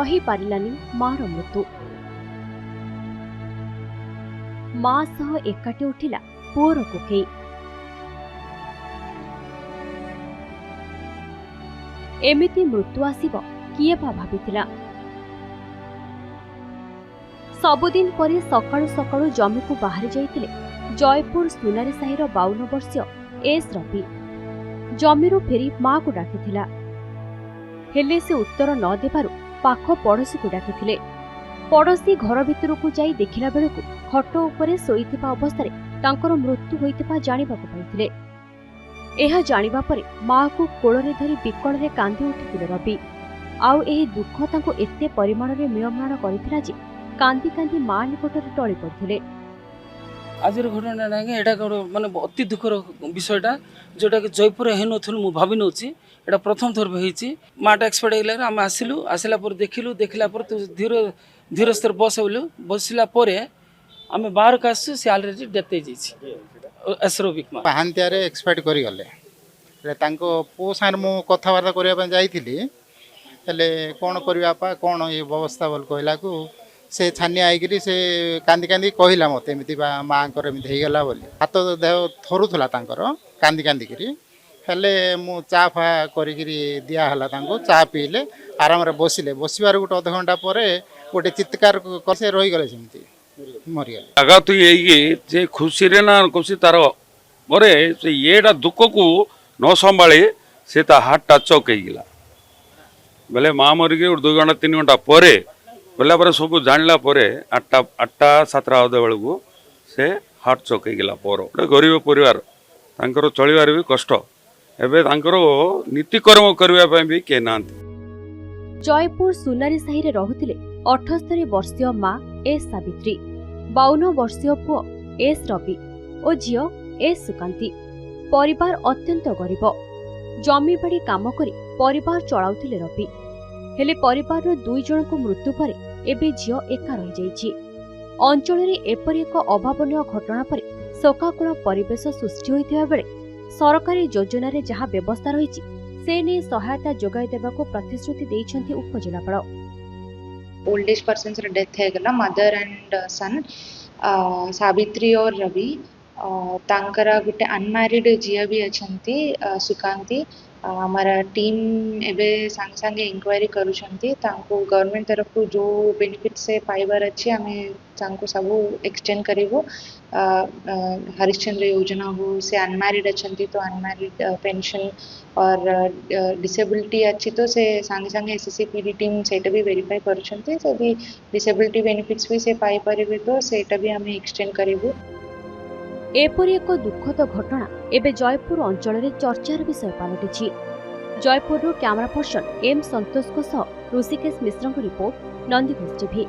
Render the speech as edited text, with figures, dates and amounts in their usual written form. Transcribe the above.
सही पारिलानी मार मृत्यु। मां सह एकाठी उठिला पुअर कुखेई। एमिति मृत्यु आसिब किए बा भाबिथिला। सबुदिन परे सकाळु सकाळु जमी को बाहरी जाइतिले जयपुर सुनारी साहिर 52 वर्षीय एस रवि। जमीरु फेरी मां को डाकिथिला, हेले से उत्तर न देबारु पाख पड़ोसी को डाकिथिले। पड़ोसी घर भितरकू जाई देखिला बेलकू खट उपरे सोईथिबा अवस्थारे तांकर मृत्यु होइथिबा जानिबाकू पाइथिले। एहा जानिबा परे मां को कोଳରେ धरी बिकଳରେ कांदी उठिथिले रवि। आउ एही दुख तांको एते परिमाणरे म्रियमाण करिथिला जे कांदी कांदी मां निकटरे टळी पड़िथिले। आज घटना एटा माने अति दुखर विषयटा जोटा कि जयपुर हे नथुल मु भाबी नउची। एटा प्रथम थर होईची। माटा एक्सपर्ट हेला हम आसिलु, आसिला पर देखिलु, देखिला पर तो धीरे धीरे स्तर बसलु, बसिला परे आमे बाहर कासु से ऑलरेडी डेथ हे जैछि। एसरोबिक मा पाहांतियारे एक्सपर्ट करि गले रे तांको पो सार मु कथावार्ता करिया पय जाईथिली। हेले कोन करिया पा कोन ए व्यवस्था बोल कहला को से छानी आईकरी से कांदी कांदी कहला मते एमिति बा मां कर एमिति हे गला बोली। हाथ देह थरुथला तांकर कांदी कांदी करी। हेले मु चा फा करिकरी दिया हला तांको चा पीले आराम रे बसिले। बसिबार गुट आधा घंटा परे गोटे चित्कार कसे रही गले सेमिति मरि गले। आगा तु ये जे खुशी रे ना खुशी तारो बरे से येडा दुख को न संभाळे से ता हार्ट टच हो गइला। बेले मां मरि गे 2 घंटा 3 घंटा परे बोला पर सब जानला परे 8-7 आधे बेलू से हार्ट चोक गला। पर गरीब परिवार तांकर चलिबार भी कष्ट। एबे तांकर नीतिकर्म करबा भी के नांत। जयपुर सुनारी साहि रे रहुथिले 78 वर्षीय मां एस सावित्री, 52 वर्षीय पुओ एस रवि और झियो एस सुकांती। परिवार अत्यंत गरीब। जमी बाड़ी काम करी परिवार चलाउथिले रवि। हेले परिवार 2 जन को मृत्यु परे एबे झियो एका रही जाइछि। अंचल रे एपरि एक अभावनीय घटना परे शोकाकुल परिवेश सृष्टि होइथिबा बेले सरकारी योजना रे जहा व्यवस्था रहिछि से ने सहायता जोगाई देबाको प्रतिश्रुति दैछन्ति उपजिलापाल। ओल्ड एज पर्सन्स रे डेथ हे गला, मदर एंड सन सावित्री और रवि। तांकरा गुटे अनमैरिड झिया भी अछंती सुकांती। हमारा टीम एबे संग संगे इंक्वायरी करूछंती। तांको गवर्नमेंट तरफ को जो बेनिफिट से पाइबार अछि हमें तांको सब एक्सटेंड करिवो। हरिश्चंद्र योजना हो से अनमैरिड अछंती तो अनमैरिड पेंशन और डिसेबिलिटी अच्छी तो से संगे संगे एसएससीपीडी टीम सेटा भी वेरीफाई करूछंती। से भी डिसेबिलिटी बेनिफिट्स भी से पाई परिबे तो सेटा भी हमें एक्सटेंड करिवो। एपरि एक दुखद घटना एबे जयपुर अंचल रे चर्चार विषय पालटिछि। जयपुर कैमरा पर्सन एम संतोष को सह ऋषिकेश मिश्र रिपोर्ट, नंदीघोष टीवी।